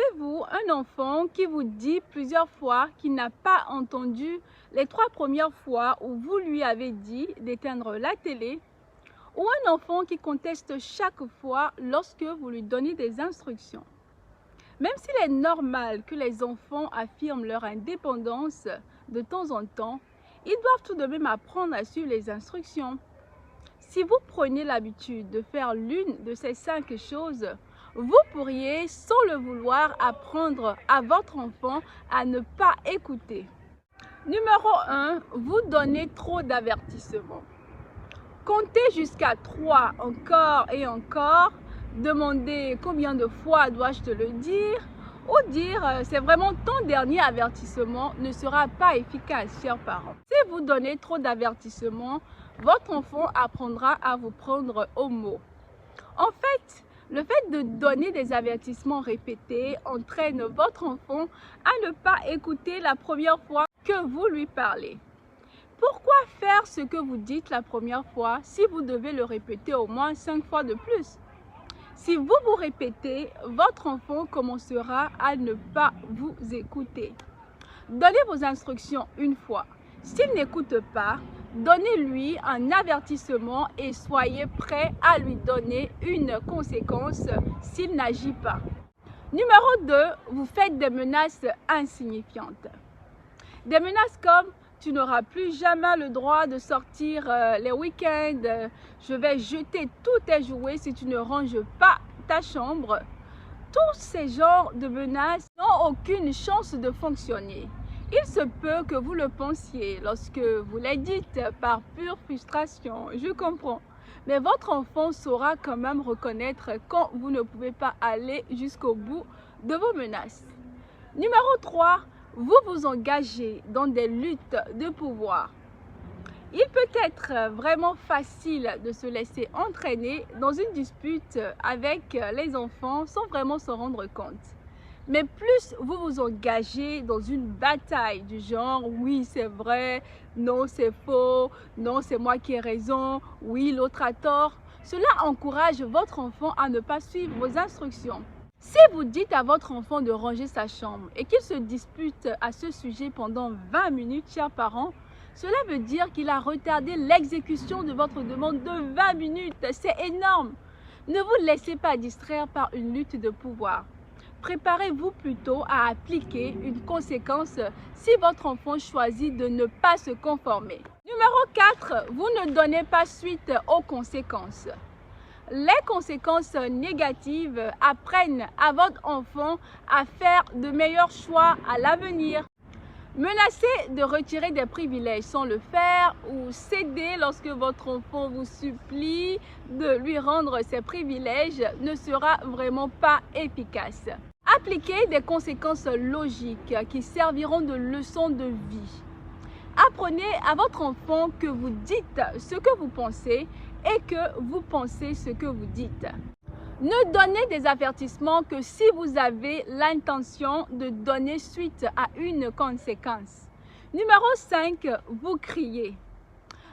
Avez-vous un enfant qui vous dit plusieurs fois qu'il n'a pas entendu les 3 premières fois où vous lui avez dit d'éteindre la télé? Ou un enfant qui conteste chaque fois lorsque vous lui donnez des instructions? Même s'il est normal que les enfants affirment leur indépendance de temps en temps, ils doivent tout de même apprendre à suivre les instructions. Si vous prenez l'habitude de faire l'une de ces 5 choses, vous pourriez, sans le vouloir, apprendre à votre enfant à ne pas écouter. Numéro 1, vous donnez trop d'avertissements. Comptez jusqu'à 3 encore et encore. Demandez combien de fois dois-je te le dire, ou dire c'est vraiment ton dernier avertissement ne sera pas efficace, chers parents. Si vous donnez trop d'avertissements, votre enfant apprendra à vous prendre au mot. En fait, le fait de donner des avertissements répétés entraîne votre enfant à ne pas écouter la première fois que vous lui parlez. Pourquoi faire ce que vous dites la première fois si vous devez le répéter au moins 5 fois de plus? Si vous vous répétez, votre enfant commencera à ne pas vous écouter. Donnez vos instructions une fois. S'il n'écoute pas, donnez-lui un avertissement et soyez prêt à lui donner une conséquence s'il n'agit pas. Numéro 2, vous faites des menaces insignifiantes. Des menaces comme « tu n'auras plus jamais le droit de sortir les week-ends, je vais jeter tous tes jouets si tu ne ranges pas ta chambre ». Tous ces genres de menaces n'ont aucune chance de fonctionner. Il se peut que vous le pensiez lorsque vous les dites par pure frustration, je comprends. Mais votre enfant saura quand même reconnaître quand vous ne pouvez pas aller jusqu'au bout de vos menaces. Numéro 3, vous vous engagez dans des luttes de pouvoir. Il peut être vraiment facile de se laisser entraîner dans une dispute avec les enfants sans vraiment s'en rendre compte. Mais plus vous vous engagez dans une bataille du genre « oui, c'est vrai, non, c'est faux, non, c'est moi qui ai raison, oui, l'autre a tort », cela encourage votre enfant à ne pas suivre vos instructions. Si vous dites à votre enfant de ranger sa chambre et qu'il se dispute à ce sujet pendant 20 minutes, chers parents, cela veut dire qu'il a retardé l'exécution de votre demande de 20 minutes. C'est énorme. Ne vous laissez pas distraire par une lutte de pouvoir. Préparez-vous plutôt à appliquer une conséquence si votre enfant choisit de ne pas se conformer. Numéro 4, vous ne donnez pas suite aux conséquences. Les conséquences négatives apprennent à votre enfant à faire de meilleurs choix à l'avenir. Menacer de retirer des privilèges sans le faire ou céder lorsque votre enfant vous supplie de lui rendre ses privilèges ne sera vraiment pas efficace. Appliquez des conséquences logiques qui serviront de leçons de vie. Apprenez à votre enfant que vous dites ce que vous pensez et que vous pensez ce que vous dites. Ne donnez des avertissements que si vous avez l'intention de donner suite à une conséquence. Numéro 5, vous criez.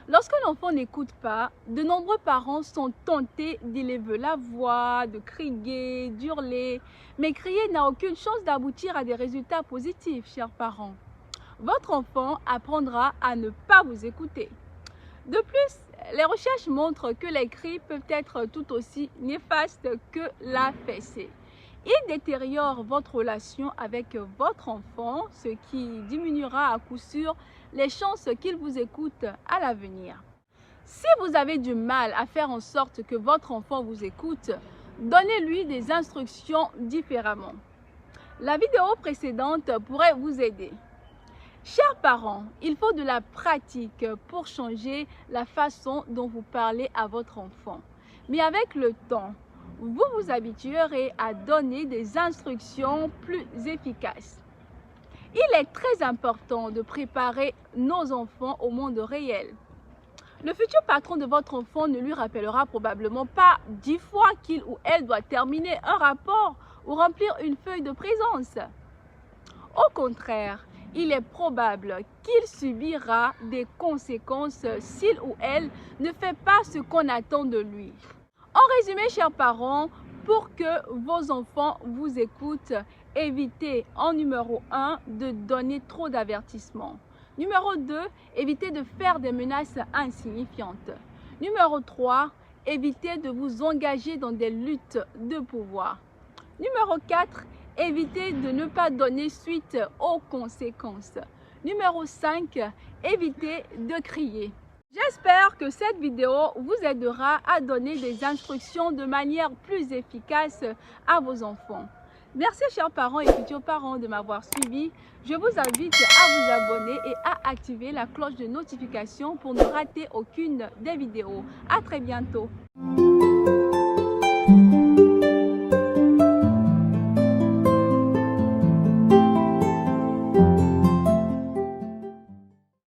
Lorsque l'enfant n'écoute pas, de nombreux parents sont tentés d'élever la voix, de crier, d'hurler. Mais crier n'a aucune chance d'aboutir à des résultats positifs, chers parents. Votre enfant apprendra à ne pas vous écouter. De plus, les recherches montrent que les cris peuvent être tout aussi néfastes que la fessée. Ils détériorent votre relation avec votre enfant, ce qui diminuera à coup sûr les chances qu'il vous écoute à l'avenir. Si vous avez du mal à faire en sorte que votre enfant vous écoute, donnez-lui des instructions différemment. La vidéo précédente pourrait vous aider. Chers parents, il faut de la pratique pour changer la façon dont vous parlez à votre enfant. Mais avec le temps, vous vous habituerez à donner des instructions plus efficaces. Il est très important de préparer nos enfants au monde réel. Le futur patron de votre enfant ne lui rappellera probablement pas 10 fois qu'il ou elle doit terminer un rapport ou remplir une feuille de présence. Au contraire, il est probable qu'il subira des conséquences s'il ou elle ne fait pas ce qu'on attend de lui. En résumé, chers parents, Pour que vos enfants vous écoutent, évitez en numéro 1 de donner trop d'avertissements. Numéro 2, évitez de faire des menaces insignifiantes. Numéro 3, évitez de vous engager dans des luttes de pouvoir. Numéro 4, évitez de ne pas donner suite aux conséquences. Numéro 5, évitez de crier. J'espère que cette vidéo vous aidera à donner des instructions de manière plus efficace à vos enfants. Merci chers parents et futurs parents de m'avoir suivi. Je vous invite à vous abonner et à activer la cloche de notification pour ne rater aucune des vidéos. À très bientôt.